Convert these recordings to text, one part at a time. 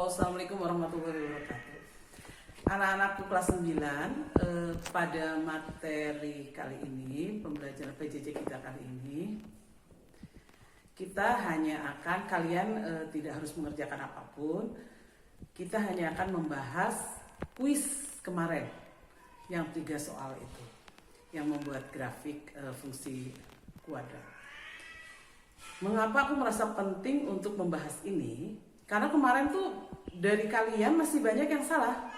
Assalamualaikum warahmatullahi wabarakatuh. Anak-anakku kelas 9, pada materi kali ini, pembelajaran PJJ kita kali ini, kita hanya akan, kalian tidak harus mengerjakan apapun, kita hanya akan membahas kuis kemarin, yang 3 soal itu, yang membuat grafik fungsi kuadrat. Mengapa aku merasa penting untuk membahas ini? Karena kemarin tuh dari kalian masih banyak yang salah.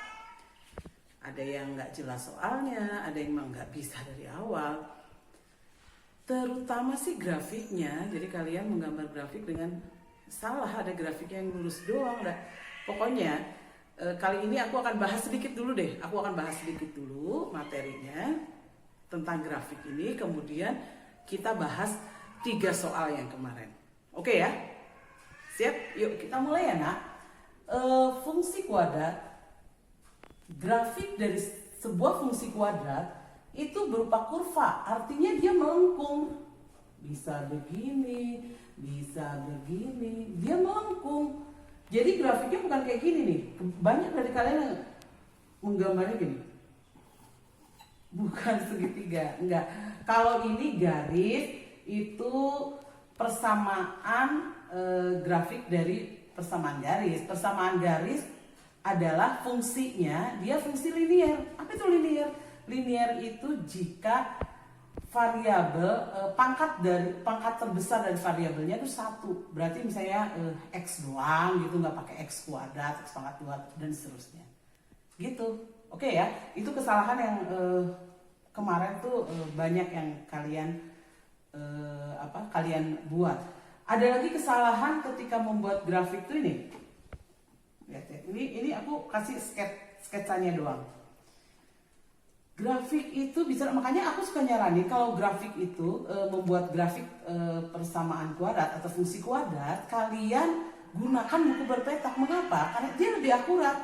Ada yang nggak jelas soalnya, ada yang memang nggak bisa dari awal. Terutama sih grafiknya, jadi kalian menggambar grafik dengan salah, ada grafiknya yang lurus doang. Pokoknya kali ini aku akan bahas sedikit dulu deh. Aku akan bahas sedikit dulu materinya tentang grafik ini, kemudian kita bahas 3 soal yang kemarin. Oke ya? Siap? Yuk kita mulai ya nak. Fungsi kuadrat, grafik dari sebuah fungsi kuadrat itu berupa kurva, artinya dia melengkung. Bisa begini, bisa begini, dia melengkung. Jadi grafiknya bukan kayak gini nih. Banyak dari kalian yang menggambarnya gini. Bukan segitiga, enggak. Kalau ini garis, itu persamaan grafik dari persamaan garis. Persamaan garis adalah fungsinya, dia fungsi linear. Apa itu linear? Linear itu jika variabel pangkat terbesar dari variabelnya itu 1. Berarti misalnya x doang gitu, nggak pakai x kuadrat, x pangkat 2 dan seterusnya. Gitu. Oke ya, itu kesalahan yang kemarin tuh banyak yang kalian buat. Ada lagi kesalahan ketika membuat grafik tuh ini. Lihat ya, ini aku kasih sketsanya doang. Grafik itu bisa, makanya aku suka nyaranin kalau grafik itu membuat grafik persamaan kuadrat atau fungsi kuadrat, kalian gunakan buku berpetak. Mengapa? Karena dia lebih akurat.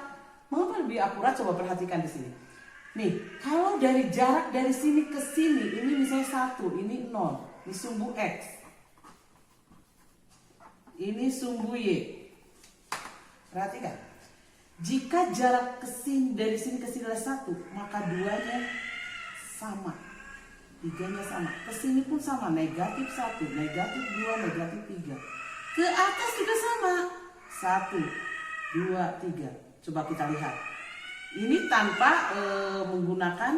Mengapa lebih akurat? Coba perhatikan di sini. Nih, kalau dari jarak dari sini ke sini, ini misalnya 1, ini 0, ini sumbu X. Ini sumbu Y. Perhatikan. Jika jarak dari sini ke sini adalah 1, maka 2-nya sama. 3-nya sama. Ke sini pun sama, negatif 1, negatif 2, negatif 3. Ke atas juga sama. 1, 2, 3. Coba kita lihat. Ini tanpa menggunakan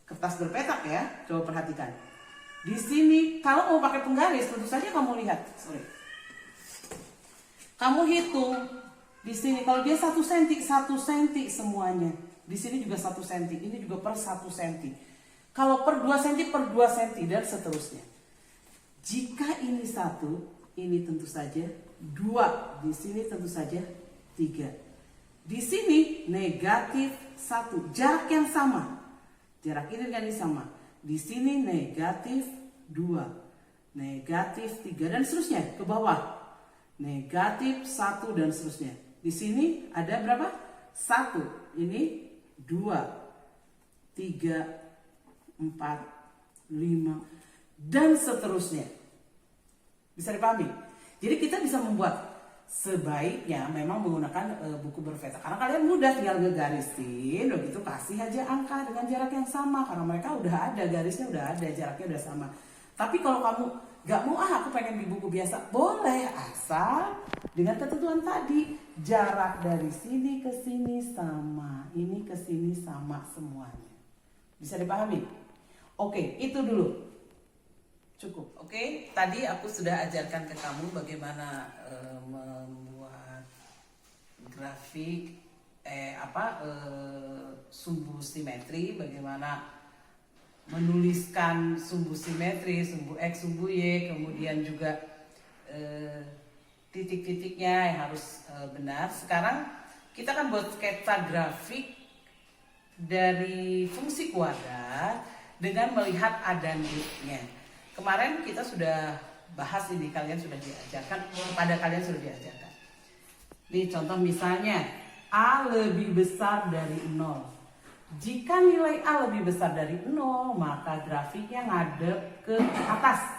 kertas berpetak ya. Coba perhatikan. Di sini kalau mau pakai penggaris, tentu saja kamu lihat. Kamu hitung di sini kalau dia 1 cm semuanya. Di sini juga 1 cm, ini juga per 1 cm. Kalau per 2 cm per 2 cm dan seterusnya. Jika ini 1, ini tentu saja 2, di sini tentu saja 3. Di sini negatif 1, jarak yang sama. Jarak ini dengan ini sama. Di sini negatif 2, negatif 3 dan seterusnya ke bawah. Negatif 1 dan seterusnya. Di sini ada berapa? 1, ini 2, 3, 4, 5 dan seterusnya. Bisa dipahami? Jadi kita bisa membuat, sebaiknya memang menggunakan buku berpetak. Karena kalian mudah tinggal ngegarisin, begitu kasih aja angka dengan jarak yang sama. Karena mereka udah ada, garisnya udah ada, jaraknya udah sama. Tapi kalau kamu gak mau, aku pengen di buku biasa, boleh, asal dengan ketentuan tadi. Jarak dari sini ke sini sama, ini ke sini sama semuanya. Bisa dipahami? Oke, itu dulu. Cukup, oke. Tadi aku sudah ajarkan ke kamu bagaimana membuat grafik sumbu simetri, bagaimana menuliskan sumbu simetri, sumbu X, sumbu Y, kemudian juga titik-titiknya yang harus benar. Sekarang kita akan buat sketsa grafik dari fungsi kuadrat dengan melihat adanusnya. Kemarin kita sudah bahas ini, kalian sudah diajarkan, pada kalian sudah diajarkan. Nih contoh misalnya, A lebih besar dari 0. Jika nilai A lebih besar dari 0, maka grafiknya ngadep ke atas.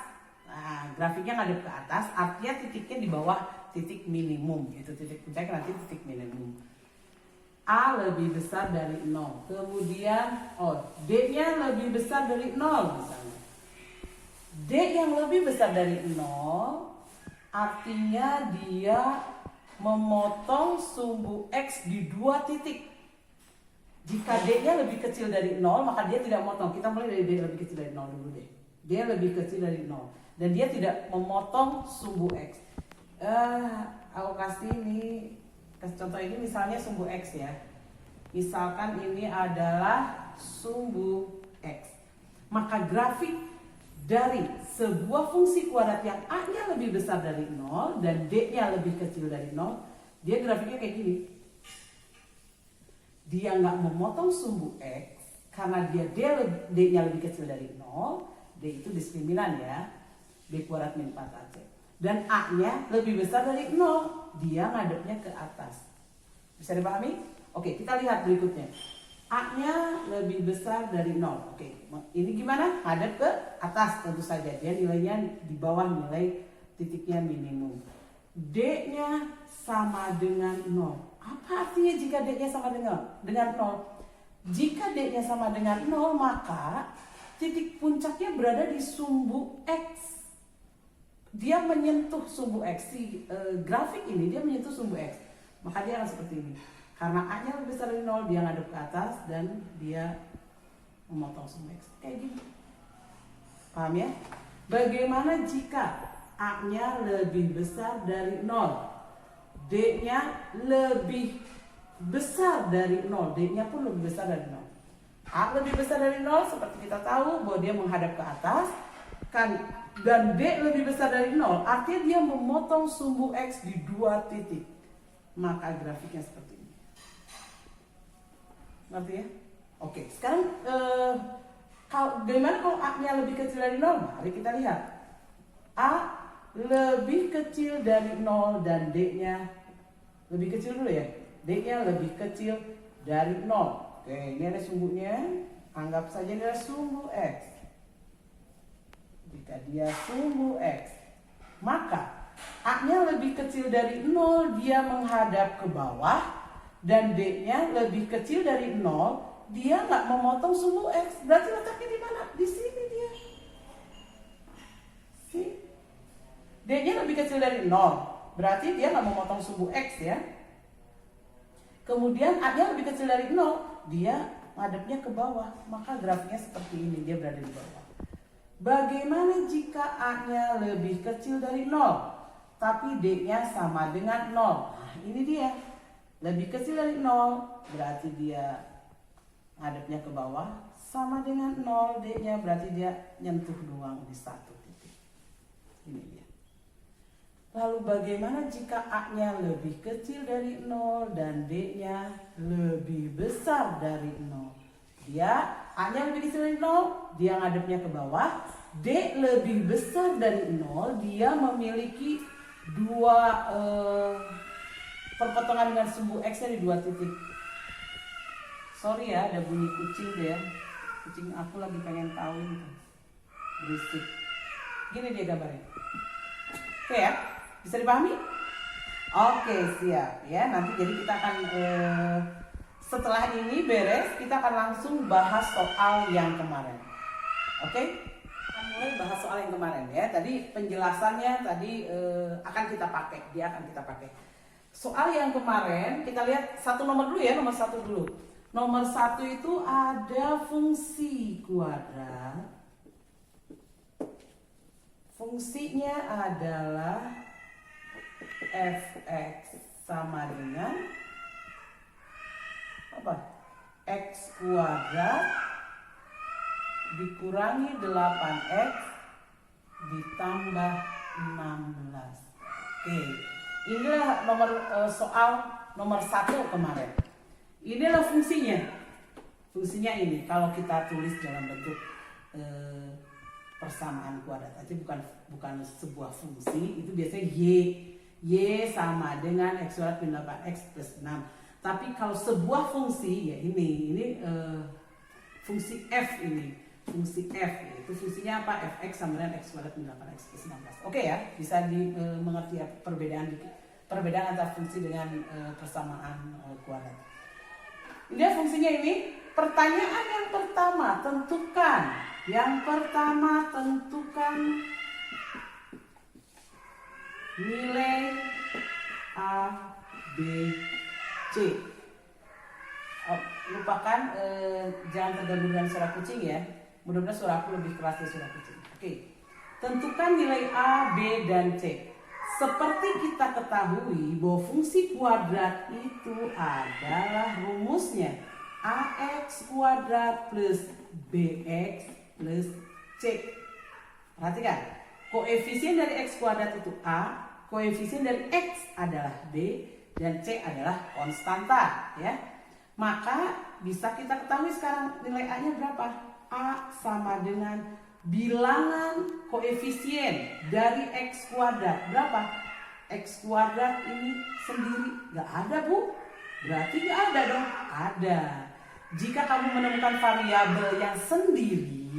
Nah, grafiknya ngadep ke atas, artinya titiknya di bawah titik minimum. Itu titik puncaknya nanti titik minimum. A lebih besar dari 0. Kemudian D-nya lebih besar dari 0 misalnya. D yang lebih besar dari 0 artinya dia memotong sumbu X di 2 titik. Jika D-nya lebih kecil dari 0 maka dia tidak memotong. Kita mulai dari D lebih kecil dari 0 dulu deh. D lebih kecil dari 0 dan dia tidak memotong sumbu X. Aku kasih ini. Contoh ini misalnya sumbu X ya. Misalkan ini adalah sumbu X. Maka grafik dari sebuah fungsi kuadrat yang A-nya lebih besar dari 0 dan D-nya lebih kecil dari 0, dia grafiknya kayak gini. Dia nggak memotong sumbu X karena D-nya lebih kecil dari 0. D itu diskriminan ya. B kuadrat min 4AC. Dan A-nya lebih besar dari 0. Dia ngadepnya ke atas. Bisa dipahami? Oke, kita lihat berikutnya. A-nya lebih besar dari 0. Oke, ini gimana? Ngadep ke atas tentu saja. Dia nilainya di bawah nilai titiknya minimum. D-nya sama dengan 0. Apa artinya jika D-nya sama dengan 0? Jika D-nya sama dengan 0, maka titik puncaknya berada di sumbu X. Dia menyentuh sumbu X. Grafik ini dia menyentuh sumbu X. Maka dia akan seperti ini. Karena A-nya lebih besar dari 0, dia ngadep ke atas dan dia memotong sumbu X. Kayak gini. Paham ya? Bagaimana jika A-nya lebih besar dari 0? D-nya lebih besar dari 0. D-nya pun lebih besar dari 0. A lebih besar dari 0 seperti kita tahu bahwa dia menghadap ke atas. Dan D lebih besar dari 0, artinya dia memotong sumbu X di 2 titik. Maka grafiknya seperti ini. Ngerti ya? Oke, sekarang bagaimana kalau A-nya lebih kecil dari 0? Mari kita lihat. A lebih kecil dari 0 dan D-nya lebih kecil dulu ya. D-nya lebih kecil dari 0. Oke, ini ada sumbunya. Anggap saja ini adalah sumbu X. Jika dia sumbu X, maka A-nya lebih kecil dari 0, dia menghadap ke bawah. Dan D-nya lebih kecil dari 0, dia nggak memotong sumbu X. Berarti letaknya di mana? Di sini dia. D-nya lebih kecil dari 0, berarti dia nggak memotong sumbu X ya. Kemudian A-nya lebih kecil dari 0, dia ngadepnya ke bawah. Maka grafiknya seperti ini, dia berada di bawah. Bagaimana jika A-nya lebih kecil dari 0, tapi D-nya sama dengan 0? Nah, ini dia. Lebih kecil dari 0, berarti dia ngadepnya ke bawah. Sama dengan 0, D-nya berarti dia nyentuh doang di 1 titik. Ini dia. Lalu bagaimana jika A-nya lebih kecil dari 0 dan D-nya lebih besar dari 0? A-nya lebih kecil dari 0, dia ngadepnya ke bawah. D lebih besar dari 0, dia memiliki 2 perpotongan dengan sumbu X-nya di 2 titik. Sorry ya, ada bunyi kucing tuh ya. Kucing aku lagi pengen kawin tuh. Berisik. Gini dia gambarnya. Oke ya, bisa dipahami? Oke, siap ya. Nanti jadi kita akan setelah ini beres, kita akan langsung bahas soal yang kemarin. Oke? Kita mulai bahas soal yang kemarin ya. Tadi penjelasannya tadi akan kita pakai. Dia akan kita pakai. Soal yang kemarin, kita lihat nomor 1 dulu ya, nomor 1 dulu. Nomor 1 itu ada fungsi kuadrat. Fungsinya adalah f(x) sama dengan apa? X kuadrat dikurangi 8x ditambah 16. Oke, inilah soal nomor 1 kemarin. Inilah fungsinya. Fungsinya ini kalau kita tulis dalam bentuk persamaan kuadrat aja, bukan sebuah fungsi, itu biasanya y sama dengan x kuadrat min 8x plus 6. Tapi kalau sebuah fungsi ya ini fungsi f ini. fungsi f, yaitu fungsinya apa? Fx sama dengan x kuadrat min 8x plus 16. Oke ya, bisa dimengerti ya, perbedaan antara fungsi dengan persamaan kuadrat. Lihat fungsinya ini. Pertanyaan yang pertama, tentukan. Yang pertama, tentukan nilai A, B, C. Oh, lupakan, jangan terganggu dengan suara kucing ya. Mudah-mudahan suara aku lebih keras dari suara kucing. Oke. Tentukan nilai A, B, dan C. Seperti kita ketahui bahwa fungsi kuadrat itu adalah rumusnya AX kuadrat plus BX plus C. Perhatikan, koefisien dari X kuadrat itu A, koefisien dari X adalah B, dan C adalah konstanta ya. Maka bisa kita ketahui sekarang nilai A-nya berapa? A sama dengan bilangan koefisien dari X kuadrat. Berapa? X kuadrat ini sendiri gak ada, Bu. Berarti gak ada dong? Ada. Jika kamu menemukan variabel yang sendiri,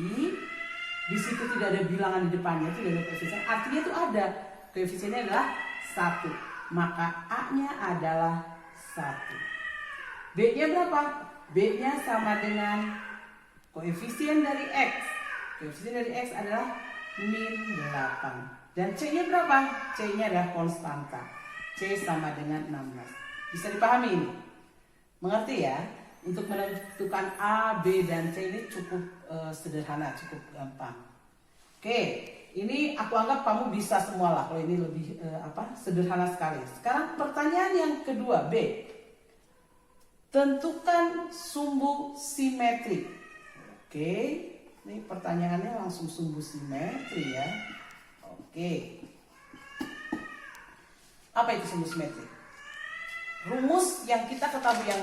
di situ tidak ada bilangan di depannya, tidak ada koefisien, artinya itu ada. Koefisiennya adalah 1. Maka A-nya adalah 1. B-nya berapa? B-nya sama dengan koefisien dari X. Koefisien dari X adalah min 8. Dan C-nya berapa? C-nya adalah konstanta. C sama dengan 16. Bisa dipahami ini? Mengerti ya? Untuk menentukan A, B, dan C ini cukup sederhana, cukup gampang. Oke, ini aku anggap kamu bisa semua lah. Kalau ini lebih sederhana sekali. Sekarang pertanyaan yang kedua, B. Tentukan sumbu simetri. Oke, ini pertanyaannya langsung sumbu simetri ya. Oke. Apa itu sumbu simetri? Rumus yang kita ketahui yang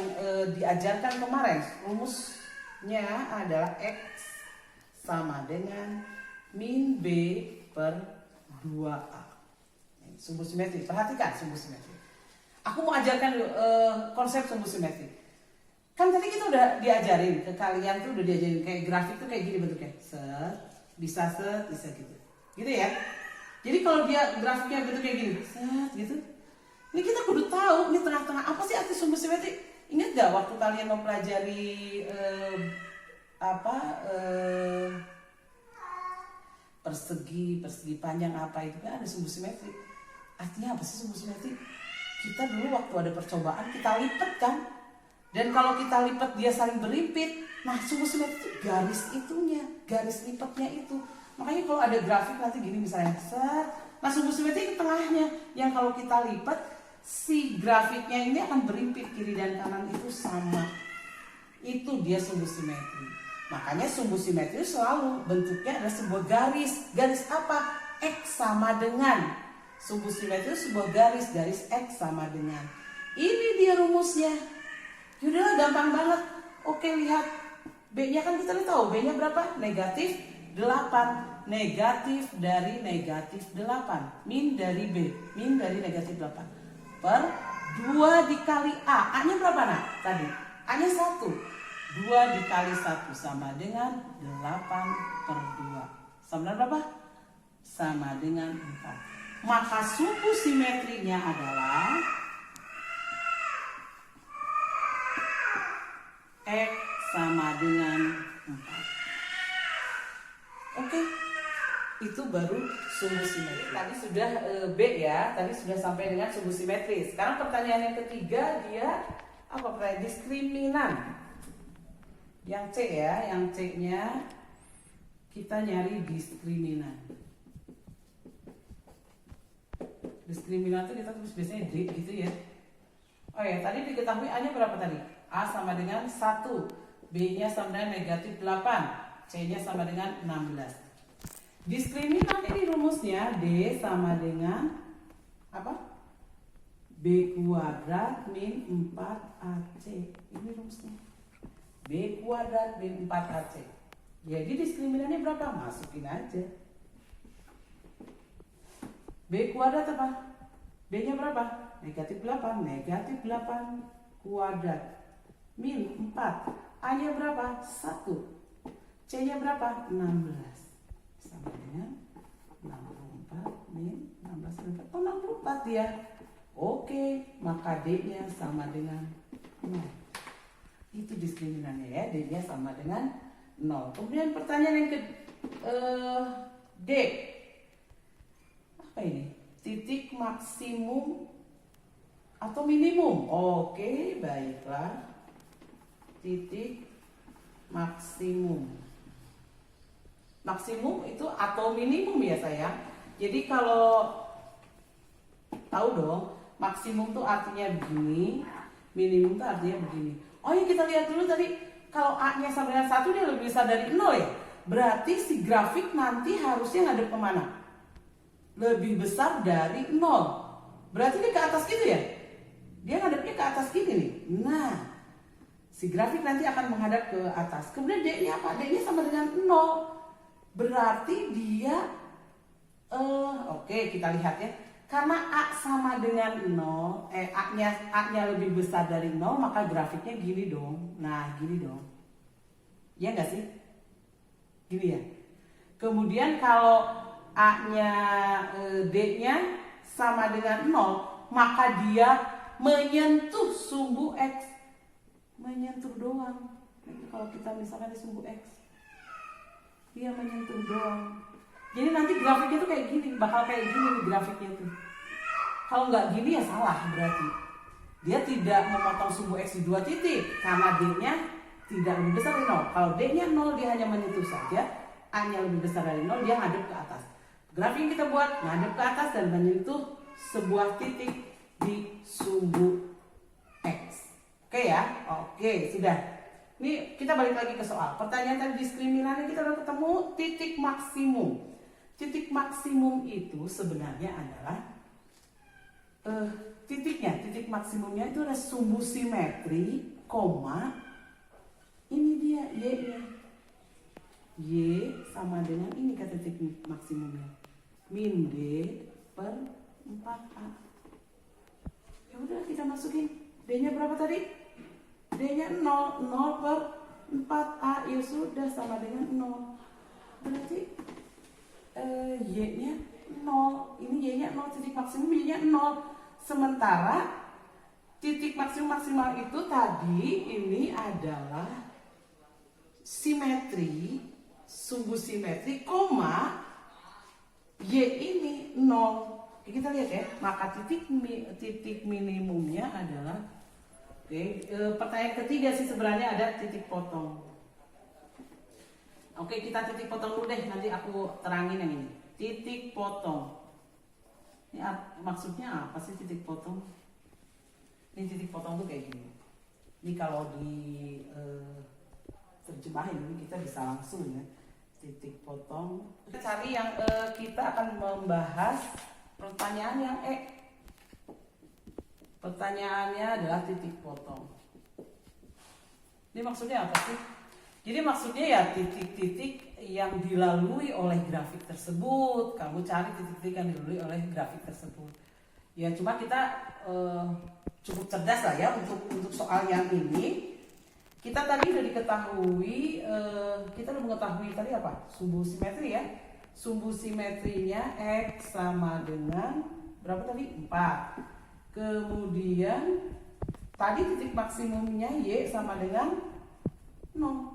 diajarkan kemarin, rumusnya adalah X sama dengan min B per 2A. Sumbu simetri, perhatikan sumbu simetri. Aku mau ajarkan konsep sumbu simetri. Kan tadi kita udah diajarin, ke kalian tuh udah diajarin kayak grafik tuh kayak gini bentuknya. Bisa gitu. Gitu ya. Jadi kalau dia grafiknya bentuk kayak gini, gitu. Ini kita kudu tahu, ini tengah-tengah apa sih arti sumbu simetri? Ingat gak waktu kalian mempelajari persegi panjang apa itu kan ada sumbu simetri. Artinya apa sih sumbu simetri? Kita dulu waktu ada percobaan kita lipat kan, dan kalau kita lipat dia saling berimpit. Nah sumbu simetri itu garis itunya, garis lipatnya itu. Makanya kalau ada grafik nanti gini misalnya, nah sumbu simetri itu tengahnya, yang kalau kita lipat si grafiknya ini akan berimpit kiri dan kanan itu sama. Itu dia sumbu simetri. Makanya sumbu simetri selalu bentuknya adalah sebuah garis. Garis apa? X sama dengan. Sumbu simetri sebuah garis X sama dengan. Ini dia rumusnya. Yaudah gampang banget. Oke, lihat B-nya kan kita udah tahu. B-nya berapa? Negatif 8. Negatif dari negatif 8. Min dari B. Min dari negatif 8. Per 2 dikali A. A-nya berapa nak? Tadi A-nya 1. 2 dikali 1 sama dengan 8 per 2. Sama dengan berapa? Sama dengan 4. Maka sumbu simetrinya adalah X sama dengan 4. Oke. Itu baru sumbu simetri. Tadi sudah B ya, tadi sudah sampai dengan sumbu simetri. Sekarang pertanyaan yang ketiga dia apa? Pertanyaan diskriminan. Yang C ya, yang C-nya kita nyari diskriminan. Diskriminan itu kita tulis biasanya D gitu ya. Oh ya, tadi diketahui A-nya berapa tadi? A sama dengan 1, B-nya sama dengan negatif 8, C-nya sama dengan 16. Diskriminan ini rumusnya D sama dengan apa? B kuadrat min 4AC. Ini rumusnya. B kuadrat min 4AC. Jadi diskriminannya berapa? Masukin aja. B kuadrat apa? B-nya berapa? Negatif 8. Negatif 8 kuadrat min 4. A-nya berapa? 1. C-nya berapa? 16. Sama dengan 64 min 16 oh 64 dia. Oke, maka D-nya sama dengan 0. Itu diskriminannya ya, D-nya sama dengan 0. Kemudian pertanyaan yang D. Apa ini? Titik maksimum atau minimum? Oke, baiklah. Titik maksimum. Maksimum itu atau minimum ya sayang. Jadi kalau tahu dong, maksimum tuh artinya begini, minimum tuh artinya begini. Oh ya, kita lihat dulu tadi, kalau A-nya sama dengan 1 dia lebih besar dari 0 ya. Berarti si grafik nanti harusnya ngadep kemana? Lebih besar dari 0. Berarti dia ke atas gitu ya? Dia ngadepnya ke atas gini nih. Nah, si grafik nanti akan menghadap ke atas. Kemudian D-nya apa? D-nya sama dengan 0. Berarti dia oke, kita lihat ya. Karena A sama dengan 0, A-nya lebih besar dari 0, maka grafiknya gini dong. Nah, gini dong. Ya nggak sih? Gini ya. Kemudian kalau A-nya D-nya sama dengan 0, maka dia menyentuh sumbu X. Menyentuh doang. Kalau kita misalkan di sumbu X, dia menyentuh doang. Jadi nanti grafiknya tuh kayak gini, bakal kayak gini nih grafiknya tuh. Kalau nggak gini ya salah berarti. Dia tidak memotong sumbu X di 2 titik karena D-nya tidak lebih besar dari 0. Kalau D-nya 0 dia hanya menyentuh saja, A-nya lebih besar dari 0 dia ngadep ke atas. Grafik yang kita buat ngadep ke atas dan menyentuh sebuah titik di sumbu X. Oke ya? Oke, sudah. Ini kita balik lagi ke soal. Pertanyaan tadi diskriminannya kita udah ketemu titik maksimum. Titik maksimum itu sebenarnya adalah titik maksimumnya itu ada sumbu simetri, koma, ini dia Y-nya. Y sama dengan ini kata titik maksimumnya. Min D per 4A. Ya udah kita masukin. D-nya berapa tadi? D-nya 0, 0 per 4A, ya sudah sama dengan 0. Berarti Y-nya 0, ini Y-nya 0, titik maksimum Y-nya 0. Sementara titik maksimum maksimal itu tadi ini adalah simetri, sumbu simetri, koma, Y ini 0. Kita lihat ya, maka titik minimumnya adalah pertanyaan ketiga sih sebenarnya ada titik potong. Oke, kita titik potong dulu deh, nanti aku terangin yang ini. Titik potong. Ini maksudnya apa sih titik potong? Ini titik potong tuh kayak gini. Ini kalau di terjemahin ini kita bisa langsung ya. Titik potong. Kita cari yang kita akan membahas pertanyaan yang pertanyaannya adalah titik potong. Ini maksudnya apa sih? Jadi maksudnya ya titik-titik yang dilalui oleh grafik tersebut. Kamu cari titik-titik yang dilalui oleh grafik tersebut. Ya cuma kita cukup cerdas lah ya untuk soal yang ini. Kita tadi udah diketahui, kita udah mengetahui tadi apa? Sumbu simetri ya. Sumbu simetrinya X sama dengan berapa tadi? 4. Kemudian tadi titik maksimumnya Y sama dengan 0.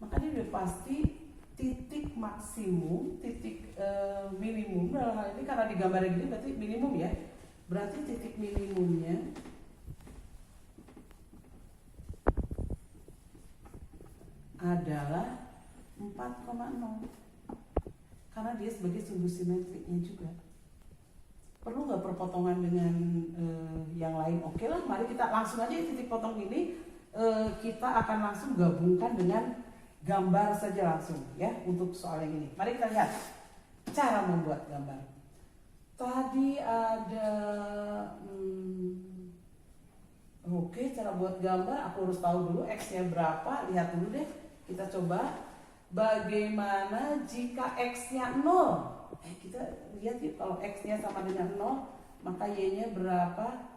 Maka dia udah pasti titik maksimum, titik minimum dalam hal ini karena digambar gini berarti minimum ya. Berarti titik minimumnya adalah 4,0 karena dia sebagai sumbu simetriknya juga. Perlu nggak perpotongan dengan yang lain? Oke lah, mari kita langsung aja titik potong ini kita akan langsung gabungkan dengan gambar saja langsung ya untuk soal yang ini. Mari kita lihat cara membuat gambar. Tadi ada oke, cara buat gambar aku harus tahu dulu X-nya berapa. Lihat dulu deh. Kita coba bagaimana jika X-nya 0. Kita lihat yuk, kalau X-nya sama dengan 0, maka Y-nya berapa?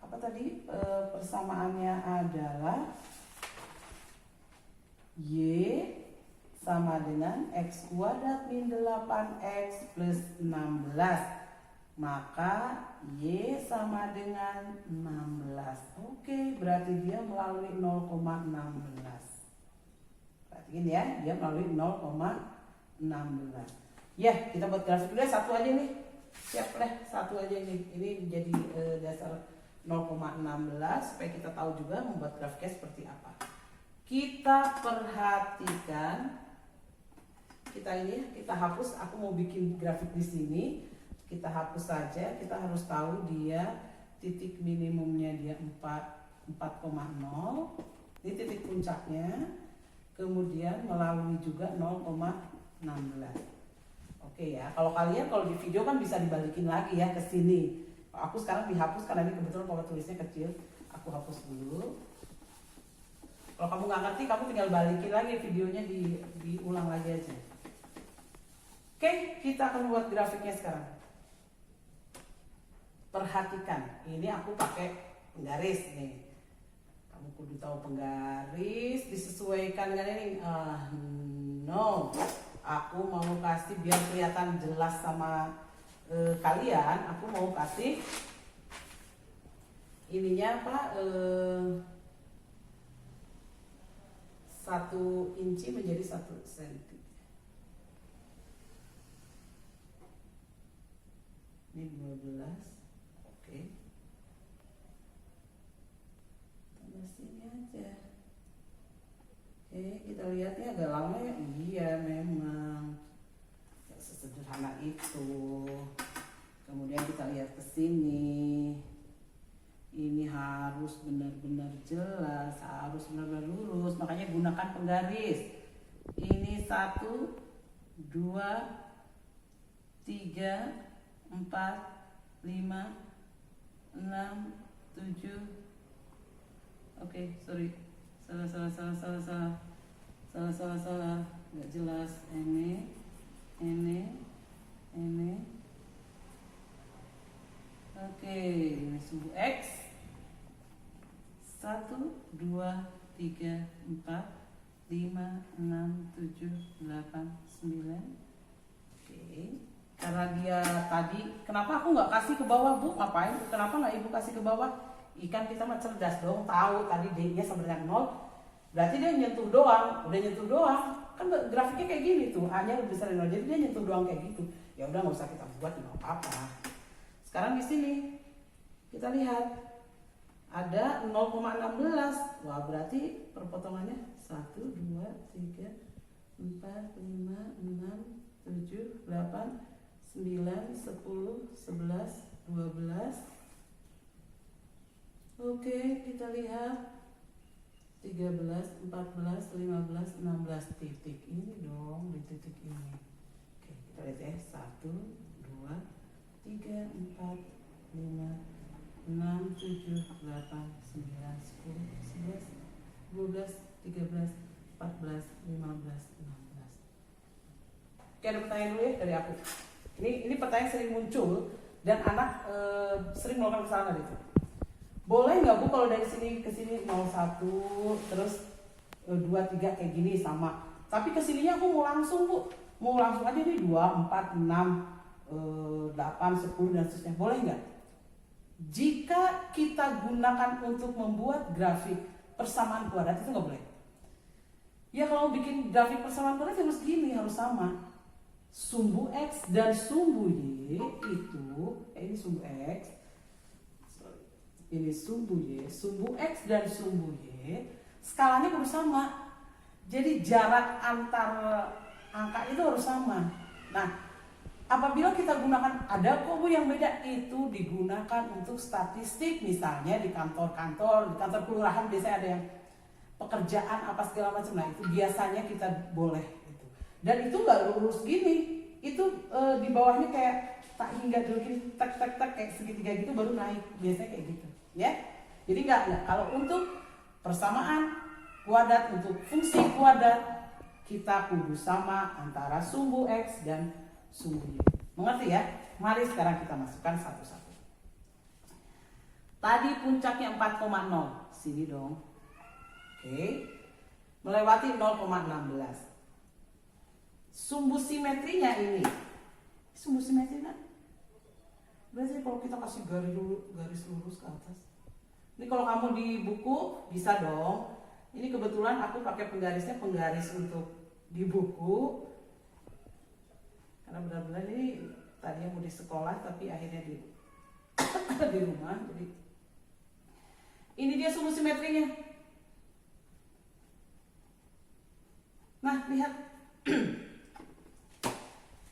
Apa tadi persamaannya adalah Y sama dengan X kuadrat min 8X plus 16. Maka Y sama dengan 16. Oke, berarti dia melalui 0,16. Perhatiin ya, dia melalui 0,16. Ya, kita buat grafik dulu ya, satu aja nih. Siap lah, satu aja nih. Ini jadi dasar 0,16 supaya kita tahu juga membuat grafiknya seperti apa. Kita perhatikan, kita hapus. Aku mau bikin grafik di sini. Kita hapus saja. Kita harus tahu dia titik minimumnya dia 4,0. Ini titik puncaknya. Kemudian melalui juga 0,16. Oke ya. Kalau di video kan bisa dibalikin lagi ya ke sini. Aku sekarang dihapus karena ini kebetulan pola tulisnya kecil. Aku hapus dulu. Kalau kamu nggak ngerti, kamu tinggal balikin lagi videonya, diulang lagi aja. Oke, kita akan buat grafiknya sekarang. Perhatikan, ini aku pakai penggaris nih. Kamu kudu tahu penggaris, disesuaikan dengan ini. No, aku mau kasih biar kelihatan jelas sama kalian. Aku mau kasih ininya apa? 1 inci menjadi 1 senti. Ini 12. Oke. Tambah sini aja. Oke, kita lihatnya agak lama ya. Iya, memang. Ya, sesederhana itu. Kemudian kita lihat ke sini. Ini harus benar-benar jelas, harus benar-benar lurus. Makanya gunakan penggaris. Ini 1, 2, 3, 4, 5, 6, 7. Oke, sorry. Salah. Nggak jelas. Ini. Oke, ini sumbu X. 1, 2, 3, 4, 5, 6, 7, 8, 9. Oke. Karena dia tadi, kenapa aku nggak kasih ke bawah, Bu? Ngapain? Kenapa nggak Ibu kasih ke bawah? Ikan kita mah cerdas dong, tahu tadi D-nya sama dengan 0. Berarti dia nyentuh doang, udah nyentuh doang. Kan grafiknya kayak gini tuh, hanya lebih besar dari 0. Jadi dia nyentuh doang kayak gitu. Ya udah nggak usah kita buat, nggak apa-apa. Sekarang di sini kita lihat ada 0,16. Wah, berarti perpotongannya 1, 2, 3, 4, 5, 6, 7, 8, 9, 10, 11, 12. Oke, kita lihat 13, 14, 15, 16 titik. Ini dong, di titik ini. Oke, kita lihat ya. 1, 2, 3, 4, 5, 6, 7, 8, 9, 10, 11, 12, 13, 14, 15, 16. Oke, ada pertanyaan dulu ya dari aku. Ini pertanyaan sering muncul dan anak sering melakukan kesalahan itu. Boleh nggak Bu kalau dari sini ke sini 01 terus 2, 3 kayak gini sama. Tapi ke sininya aku mau langsung Bu. Mau langsung aja nih 2, 4, 6, 8, 10 dan seterusnya. Boleh nggak? Jika kita gunakan untuk membuat grafik persamaan kuadrat itu nggak boleh. Ya kalau bikin grafik persamaan kuadrat harus gini, harus sama. Sumbu X dan sumbu Y itu, ini sumbu X, ini sumbu Y, sumbu X dan sumbu Y, skalanya harus sama. Jadi jarak antar angka itu harus sama. Nah, apabila kita gunakan, ada kok Bu yang beda, itu digunakan untuk statistik, misalnya di kantor-kantor, di kantor kelurahan biasanya ada yang pekerjaan apa segala macam. Nah, itu biasanya kita boleh itu. Dan itu nggak lurus gini, itu di bawahnya kayak tak hingga dulu gini, tak kayak segitiga gitu baru naik, biasanya kayak gitu, ya. Jadi nggak. Kalau untuk persamaan kuadrat, untuk fungsi kuadrat, kita kudu sama antara sumbu X dan sumbu Y. Mengerti ya? Mari sekarang kita masukkan satu-satu. Tadi puncaknya 4,0. Sini dong. Oke. melewati 0,16. Sumbu simetrinya ini. Sumbu simetrinya. Biasanya kalau kita kasih garis lurus ke atas. Ini kalau kamu di buku bisa dong. Ini kebetulan aku pakai penggarisnya penggaris untuk di buku. Karena benar-benar ini tadinya mau di sekolah tapi akhirnya di di rumah. Jadi ini dia sumbu simetrinya. Nah, lihat.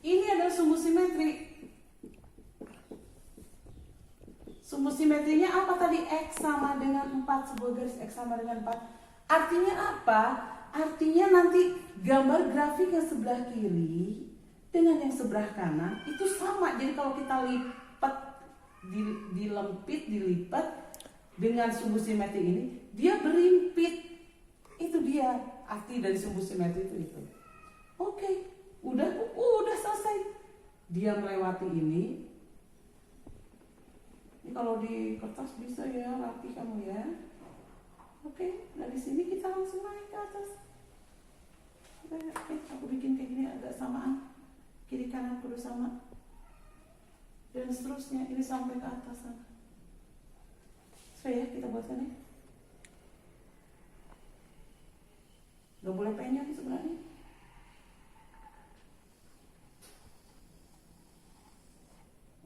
Ini adalah sumbu simetri. Sumbu simetrinya apa tadi? X sama dengan 4, sebuah garis X sama dengan 4. Artinya apa? Artinya nanti gambar grafik yang sebelah kiri dengan yang sebelah kanan itu sama. Jadi kalau kita lipat, dilipat dengan sumbu simetri ini, dia berimpit. Itu dia arti dari sumbu simetri itu. Oke, udah selesai. Dia melewati ini. Ini kalau di kertas bisa ya, rapi kamu ya. Oke, dari sini kita langsung naik ke atas. Oke, aku bikin kayak gini agak samaan. Kiri kanan kudu sama. Dan seterusnya ini sampai ke atas sana. So ya, kita buatkan ya. Gak boleh penyok sebenarnya.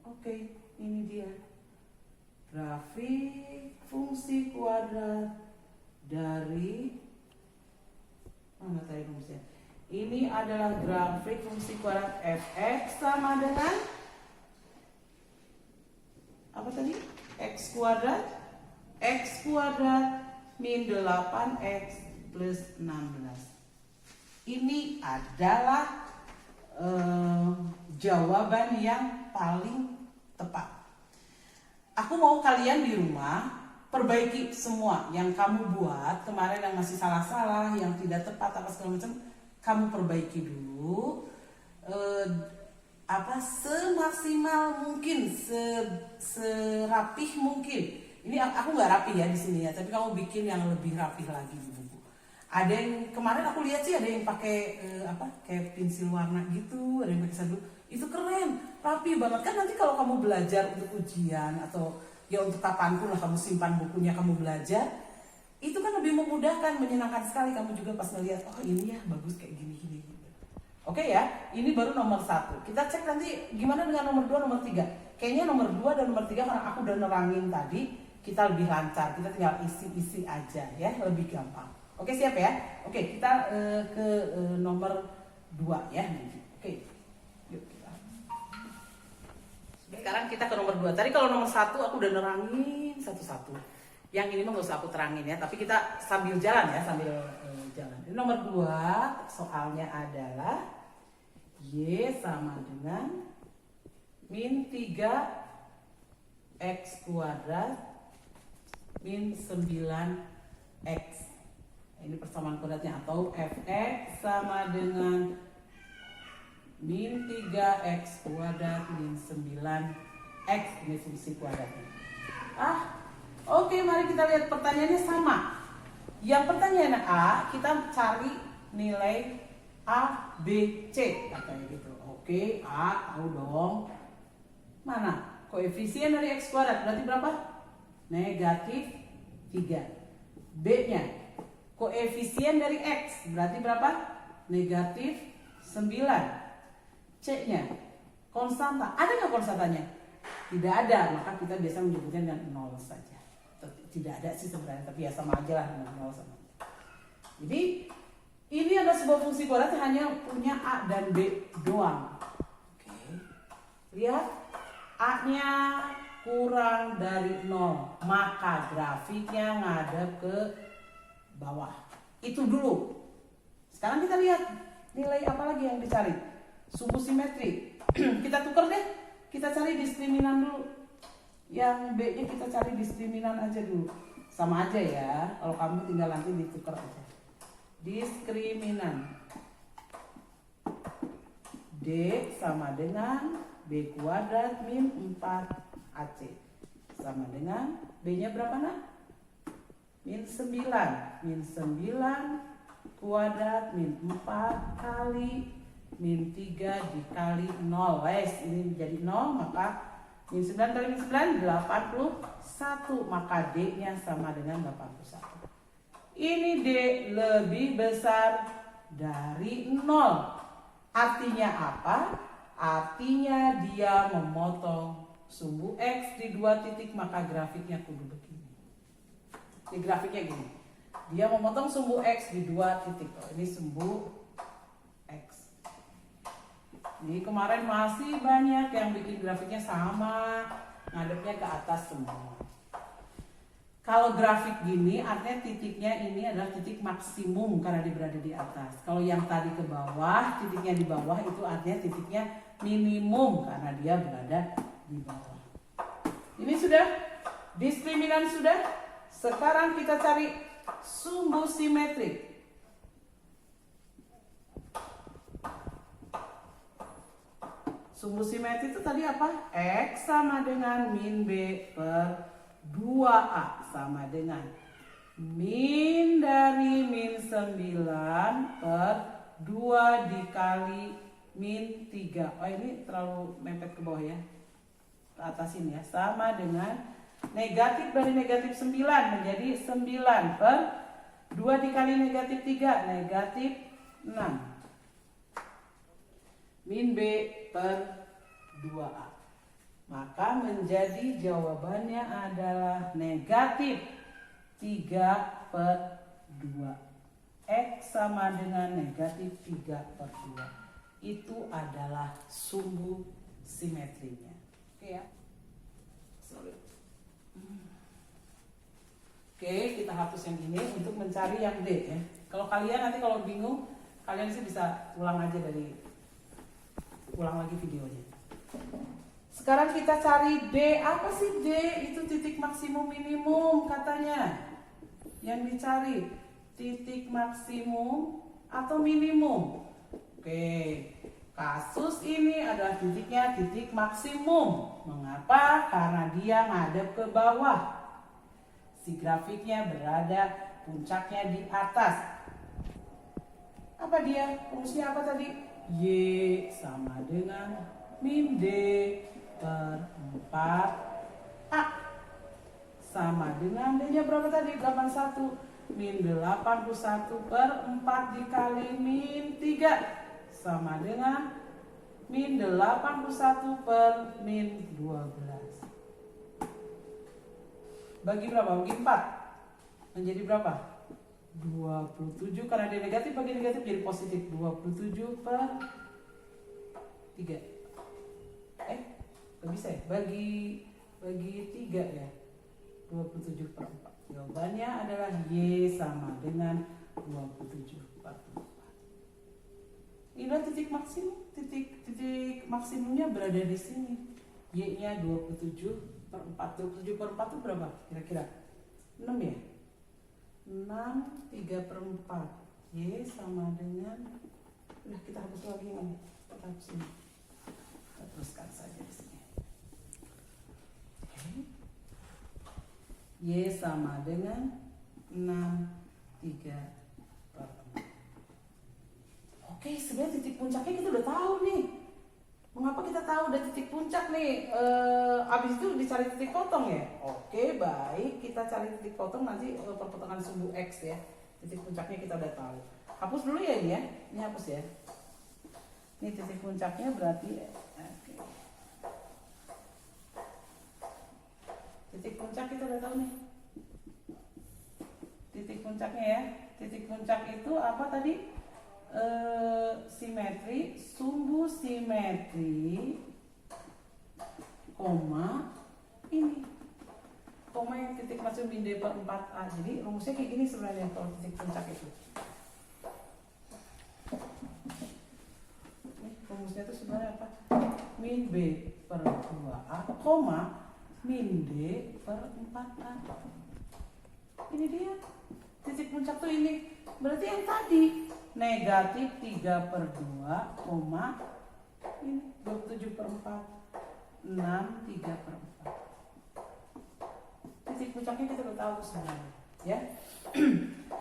Oke, ini dia. Grafik fungsi kuadrat dari mana tadi rumusnya? Ini adalah grafik fungsi kuadrat f(x) sama dengan apa tadi? X kuadrat min 8x plus 16. Ini adalah jawaban yang paling tepat. Aku mau kalian di rumah perbaiki semua yang kamu buat kemarin yang masih salah-salah, yang tidak tepat apa segala macam, kamu perbaiki dulu. Semaksimal mungkin, serapih mungkin. Ini aku nggak rapih ya di sini ya, tapi kamu bikin yang lebih rapih lagi di buku. Ada yang kemarin aku lihat sih ada yang pakai kayak pensil warna gitu, ada yang pakai sabun. Itu keren, rapi banget kan. Nanti kalau kamu belajar untuk ujian atau ya untuk kapanpun lah kamu simpan bukunya, kamu belajar, itu kan lebih memudahkan, menyenangkan sekali. Kamu juga pas ngeliat, oh ini ya bagus kayak gini. Oke ya, ini baru nomor 1. Kita cek nanti gimana dengan nomor 2, nomor 3. Kayaknya nomor 2 dan nomor 3 karena aku udah nerangin tadi, kita lebih lancar. Kita tinggal isi-isi aja ya, lebih gampang. Oke, siap ya? Oke, kita ke nomor 2 ya. Oke, yuk kita. Sekarang kita ke nomor 2. Tadi kalau nomor 1 aku udah nerangin satu-satu. Yang ini mah gak usah aku terangin ya, tapi kita sambil jalan ya, sambil jalan. Ini nomor 2, soalnya adalah Y sama dengan min 3x kuadrat min 9x. Ini persamaan kuadratnya, atau fx sama dengan min 3x kuadrat min 9x. Ini fungsi kuadratnya. Oke, mari kita lihat pertanyaannya sama. Yang pertanyaan A, kita cari nilai A, B, C kayak gitu. Oke, A tahu dong. Mana? Koefisien dari X kuadrat berarti berapa? Negatif 3. B-nya, koefisien dari X berarti berapa? Negatif 9. C-nya, konstanta. Ada nggak konstantanya? Tidak ada, maka kita biasa menyebutnya dengan 0 saja. Tidak ada sih sebenarnya, tapi ya sama aja lah dengan 0 sama. Jadi ini adalah sebuah fungsi kuadrat yang hanya punya A dan B doang. Oke. Lihat, A-nya kurang dari 0, maka grafiknya ngadep ke bawah. Itu dulu. Sekarang kita lihat nilai apa lagi yang dicari. Sumbu simetri. Kita tukar deh. Kita cari diskriminan dulu. Yang B-nya kita cari diskriminan aja dulu. Sama aja ya. Kalau kamu tinggal nanti ditukar aja. Diskriminan D sama dengan B kuadrat min 4AC sama dengan B nya berapa nak? Min 9. Min 9 kuadrat min 4 kali min 3 dikali 0. Wes, ini menjadi 0, maka min 9 kali min 9 81, maka D-nya sama dengan 81. Ini D lebih besar dari 0. Artinya apa? Artinya dia memotong sumbu X di 2 titik, maka grafiknya kudu begini. Di grafiknya gini. Dia memotong sumbu X di 2 titik. Oh, ini sumbu X. Ini kemarin masih banyak yang bikin grafiknya sama, ngadepnya ke atas semua. Kalau grafik gini artinya titiknya ini adalah titik maksimum karena dia berada di atas. Kalau yang tadi ke bawah, titiknya di bawah itu artinya titiknya minimum karena dia berada di bawah. Ini sudah, diskriminan sudah. Sekarang kita cari sumbu simetrik. Sumbu simetrik itu tadi apa? X sama dengan min B per 2A sama dengan min dari min 9 per 2 dikali min 3. Oh, ini terlalu mepet ke bawah ya. Ke atasin ya. Sama dengan negatif dari negatif 9 menjadi 9 per 2 dikali negatif 3, negatif 6. Min B per 2A. Maka menjadi jawabannya adalah negatif 3 per 2. X sama dengan negatif 3 per 2. Itu adalah sumbu simetrinya. Oke ya. Sorry. Oke, kita hapus yang ini untuk mencari yang D ya. Kalau kalian nanti kalau bingung, kalian sih bisa ulang aja ulang lagi videonya. Sekarang kita cari D. Apa sih D? Itu titik maksimum minimum katanya. Yang dicari titik maksimum atau minimum. Oke, kasus ini adalah titiknya titik maksimum. Mengapa? Karena dia ngadep ke bawah. Si grafiknya berada puncaknya di atas. Apa dia? Rumusnya apa tadi? Y sama dengan min D per 4A sama dengan D-nya berapa tadi? 81 min 81 per 4 dikali min 3 sama dengan min 81 per min 12. Bagi berapa? Bagi 4 menjadi berapa? 27, karena dia negatif bagi negatif jadi positif. 27 per 3. Gak bisa ya? Bagi 3 ya. 27 per 4. Jawabannya adalah Y sama dengan 27 per 4. Inilah titik maksimum. Titik maksimumnya berada di sini. Y-nya 27 per 4. 27 per 4 itu berapa? Kira-kira 6 ya? 6 3 per 4. Y sama dengan, udah kita hapus lagi nih. Kita hapus ini. Kita teruskan saja di sini. Y sama dengan 6 3 per 4. Oke, sebenarnya titik puncaknya kita udah tahu nih. Mengapa kita tahu udah titik puncak nih? Abis itu dicari titik potong ya. Oke, baik, kita cari titik potong nanti perpotongan sumbu X ya. Titik puncaknya kita udah tahu. Hapus dulu ya ini ya. Ini hapus ya. Ini titik puncaknya berarti oke. Titik puncak kita udah tahu nih. Titik puncaknya ya. Titik puncak itu apa tadi? Simetri, sumbu simetri, koma ini. Koma yang titik maksimum min D per 4A. Jadi rumusnya kayak gini sebenarnya kalau titik puncak itu. Nih, rumusnya itu sebenarnya apa? Min B per 2A, koma min D per 4A. Ini dia. Titik puncak tuh ini. Berarti yang tadi negatif 3 per 2, koma ini 27 per 4, 6 3 per 4. Titik puncaknya kita udah tahu sebenarnya ya.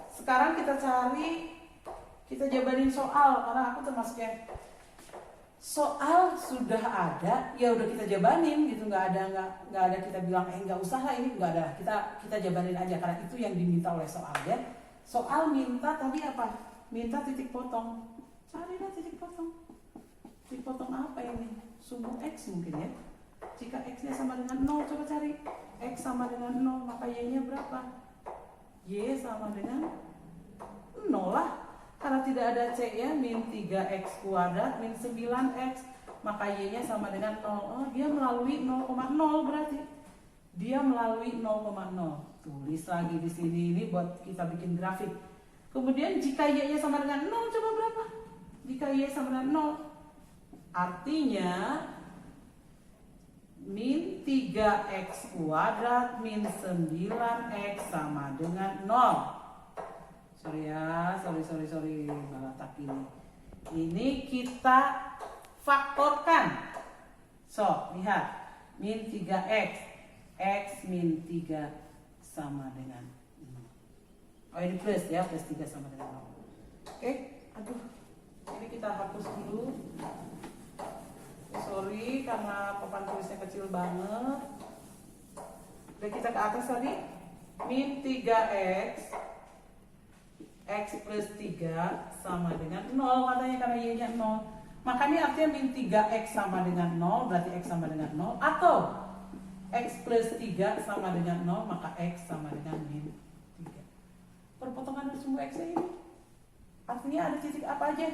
Sekarang kita cari Kita jabarin soal, karena aku termasuknya soal sudah ada, ya udah kita jabanin gitu, nggak ada kita bilang nggak usah lah ini, nggak ada, kita jabanin aja karena itu yang diminta oleh soal ya. Soal minta tadi apa? Minta titik potong. Carilah titik potong. Titik potong apa ini? Sumbu X mungkin ya. Jika X-nya sama dengan 0, coba cari. X sama dengan 0, maka Y-nya berapa? Y sama dengan 0 lah. Karena tidak ada C ya, min 3X kuadrat, min 9X, maka Y-nya sama dengan 0. Oh, dia melalui 0,0 berarti. Dia melalui 0,0. Tulis lagi di sini, ini buat kita bikin grafik. Kemudian jika Y-nya sama dengan 0, coba berapa? Jika Y sama dengan 0, artinya min 3X kuadrat min 9X sama dengan 0. Sorry ya, sorry balatak ini. Ini kita faktorkan. So, lihat. Min 3X. X min 3 sama dengan 0. Oh, ini plus ya, plus 3 sama dengan 0. Oke, aduh. Ini kita hapus dulu. Sorry, karena papan tulisnya kecil banget. Udah kita ke atas tadi. Min 3X. X plus 3 sama dengan 0 katanya karena Y-nya 0. Makanya artinya min 3X sama dengan 0 berarti X sama dengan 0. Atau X plus 3 sama dengan 0 maka X sama dengan min 3. Perpotongan dari sumbu X ini artinya ada titik apa aja?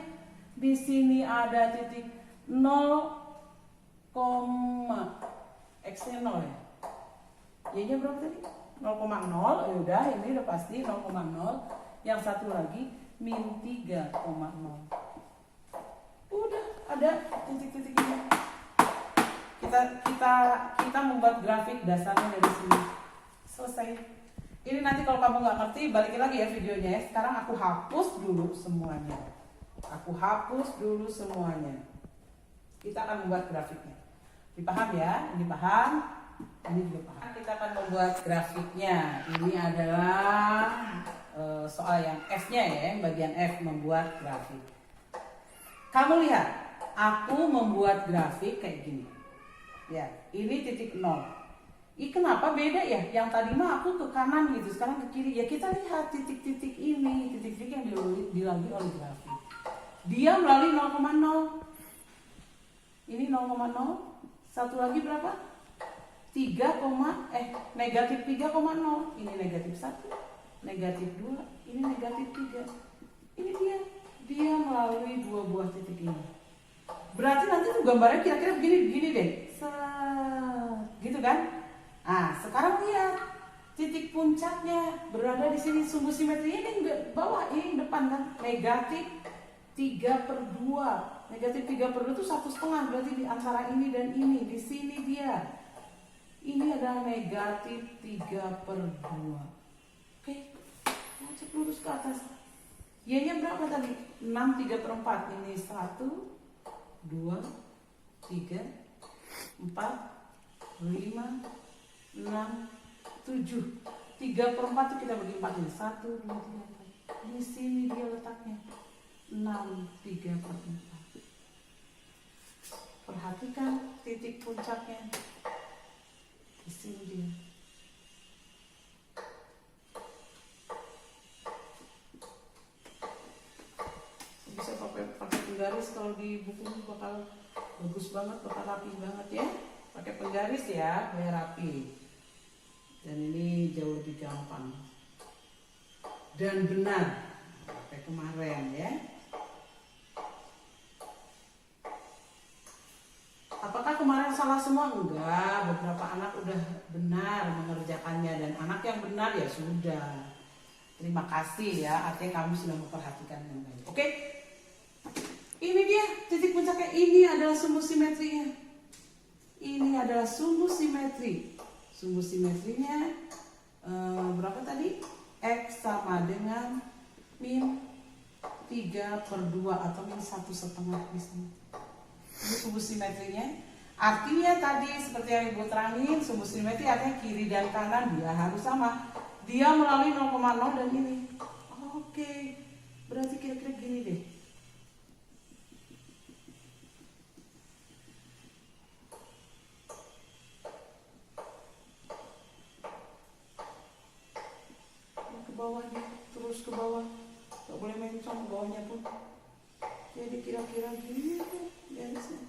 Di sini ada titik 0, X-nya 0 ya. Y-nya berapa tadi? 0,0. Yaudah ini udah pasti 0,0. Yang satu lagi min 3,0. Udah ada titik-titik ini. Kita membuat grafik dasarnya dari sini. Selesai. Ini nanti kalau kamu nggak ngerti balikin lagi ya videonya ya. Sekarang aku hapus dulu semuanya. Kita akan membuat grafiknya. Dipaham ya? Ini paham? Ini juga paham. Kita akan membuat grafiknya. Ini adalah soal yang F-nya ya, yang bagian F membuat grafik. Kamu lihat, aku membuat grafik kayak gini. Ya, ini titik 0. Kenapa beda ya? Yang tadi mah aku ke kanan gitu, sekarang ke kiri. Ya kita lihat titik-titik ini, titik-titik yang dilalui oleh grafik. Dia melalui 0,0. Ini 0,0. Satu lagi berapa? Negatif 3,0. Ini negatif 1. Negatif 2, ini negatif 3. Ini dia melalui dua buah titik ini. Berarti nanti tuh gambarnya kira-kira begini deh. Gitu kan? Nah, sekarang lihat titik puncaknya berada di sini, sumbu simetrinya ini bawah, ini depan kan? Negatif 3/2. Negatif 3/2 itu 1,5, berarti di antara ini dan ini. Di sini dia. Ini adalah negatif 3/2. Oke. Cek lurus ke atas. Y-nya berapa tadi? 6 3/4. Ini 1, 2, 3, 4, 5, 6, 7. 3/4 itu kita bagi 4 ini. 1, 2, 3, 4. Di sini dia letaknya. 6 3/4. Perhatikan titik puncaknya. Di sini dia. Bisa pakai penggaris, kalau di buku bakal bagus banget, bakal rapi banget ya. Pakai penggaris ya, biar rapi. Dan ini jauh lebih gampang dan benar kayak kemarin ya. Apakah kemarin salah semua? Enggak, beberapa anak udah benar mengerjakannya, dan anak yang benar ya sudah. Terima kasih ya, artinya kamu sudah memperhatikan yang baik. Oke? Ini dia titik puncaknya, ini adalah sumbu simetrinya. Ini adalah sumbu simetri. Sumbu simetrinya berapa tadi? X sama dengan min 3/2 atau min 1,5 di sini. Ini sumbu simetrinya. Artinya tadi seperti yang Ibu terangin, sumbu simetri artinya kiri dan kanan dia harus sama. Dia melalui 0,0 dan ini. Oke. Berarti kira-kira gini deh. Ke bawahnya, terus ke bawah. Gak boleh mencong ke bawahnya pun. Jadi kira-kira gini deh garisnya.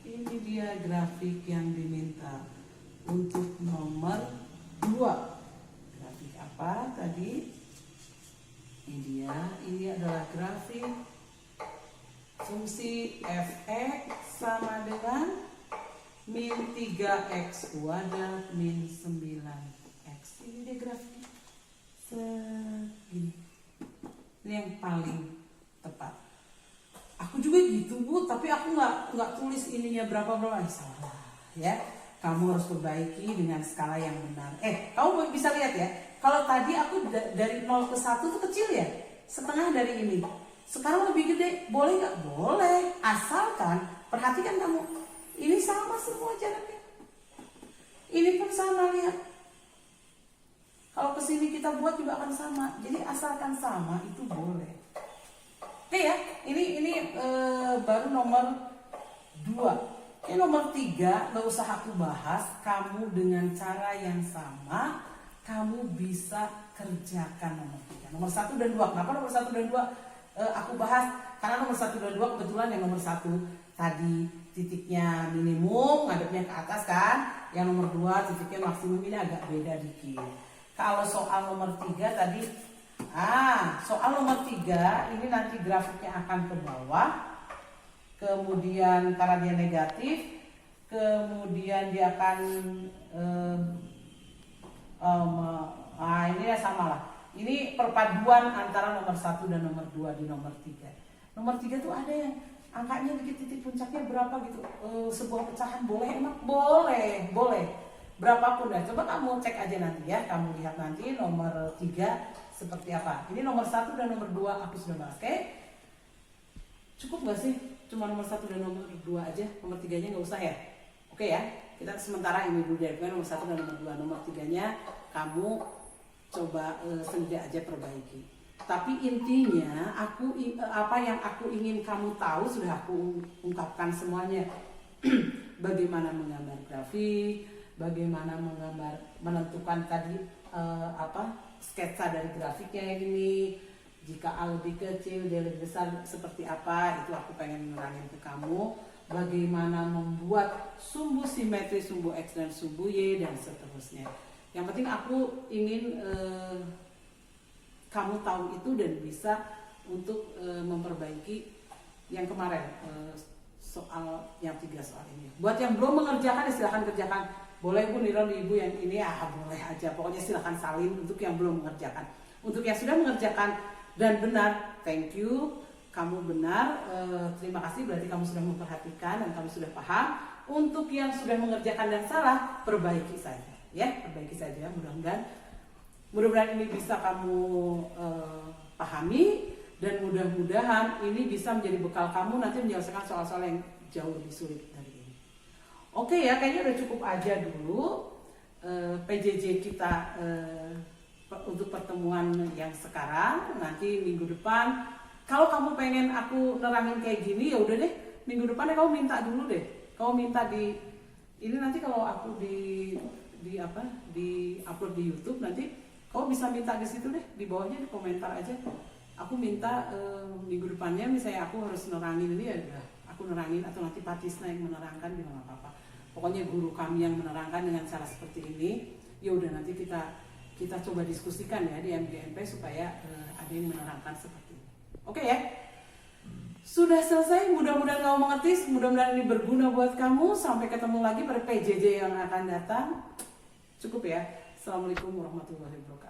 Ini dia grafik yang diminta untuk nomor 2. Grafik apa tadi? Ini dia, ini adalah grafik fungsi fx sama dengan min 3x kuadrat min 9x. Ini dia grafiknya segini. Ini yang paling tepat. Aku juga gitu Bu, tapi aku nggak tulis ininya berapa salah ya. Kamu harus perbaiki dengan skala yang benar. Kamu bisa lihat ya, kalau tadi aku dari 0 ke 1 itu kecil ya, setengah dari ini. Sekarang lebih gede, boleh nggak? Boleh, asalkan perhatikan kamu, ini sama semua jaraknya. Ini pun sama, lihat. Kalau kesini kita buat juga akan sama, jadi asalkan sama itu boleh. Oke ya, ini baru nomor 2. Ini nomor 3, nggak usah aku bahas. Kamu dengan cara yang sama, kamu bisa kerjakan nomor 3. Nomor 1 dan 2, kenapa nomor 1 dan 2 aku bahas? Karena nomor 1 dan 2 kebetulan yang nomor 1 tadi titiknya minimum, ngadepnya ke atas kan. Yang nomor 2 titiknya maksimum, ini agak beda dikit. Kalau soal nomor 3 tadi, soal nomor 3 ini nanti grafiknya akan ke bawah. Kemudian karena dia negatif, kemudian dia akan ini ya sama lah. Ini perpaduan antara nomor 1 dan nomor 2 di nomor 3. Nomor 3 tuh ada yang angkanya dikit, titik puncaknya berapa gitu. Sebuah pecahan boleh emang? Boleh. Berapapun ya. Coba kamu cek aja nanti ya. Kamu lihat nanti nomor 3 seperti apa. Ini nomor 1 dan nomor 2 aku sudah bahas. Oke? Cukup gak sih? Cuma nomor 1 dan nomor 2 aja. Nomor 3-nya gak usah ya? Oke ya? Kita sementara ini dulu deh. Nomor 1 dan nomor 2. Nomor 3-nya kamu coba sendiri aja perbaiki. Tapi intinya apa yang aku ingin kamu tahu sudah aku ungkapkan semuanya. Bagaimana menggambar grafik, bagaimana menentukan tadi sketsa dari grafiknya yang ini. Jika A lebih kecil, dia lebih besar seperti apa, itu aku pengen nerangin ke kamu. Bagaimana membuat sumbu simetri, sumbu X dan sumbu Y dan seterusnya. Yang penting aku ingin kamu tahu itu dan bisa untuk memperbaiki yang kemarin soal yang 3 soal ini. Buat yang belum mengerjakan silahkan kerjakan. Boleh Bu Niron, Ibu yang ini boleh aja. Pokoknya silahkan salin untuk yang belum mengerjakan. Untuk yang sudah mengerjakan dan benar, thank you. Kamu benar, terima kasih, berarti kamu sudah memperhatikan dan kamu sudah paham. Untuk yang sudah mengerjakan dan salah, perbaiki saja. Ya, perbaiki saja. Mudah-mudahan ini bisa kamu pahami dan mudah-mudahan ini bisa menjadi bekal kamu nanti menyelesaikan soal-soal yang jauh lebih sulit dari ini. Oke ya, kayaknya udah cukup aja dulu PJJ kita untuk pertemuan yang sekarang. Nanti minggu depan kalau kamu pengen aku nerangin kayak gini, ya udah deh, minggu depannya kamu minta dulu deh. Kamu minta ini nanti kalau aku di upload di YouTube, nanti kamu bisa minta di situ deh, di bawahnya di komentar aja. Aku minta minggu depannya misalnya aku harus nerangin ini, ya aku nerangin, atau nanti Pak Tisna yang menerangkan, juga nggak apa-apa. Pokoknya guru kami yang menerangkan dengan cara seperti ini. Ya udah, nanti kita coba diskusikan ya di MGMP supaya ada yang menerangkan seperti ini. Oke ya? Sudah selesai, mudah-mudahan kamu mengerti, mudah-mudahan ini berguna buat kamu. Sampai ketemu lagi pada PJJ yang akan datang. Cukup ya. Assalamualaikum warahmatullahi wabarakatuh.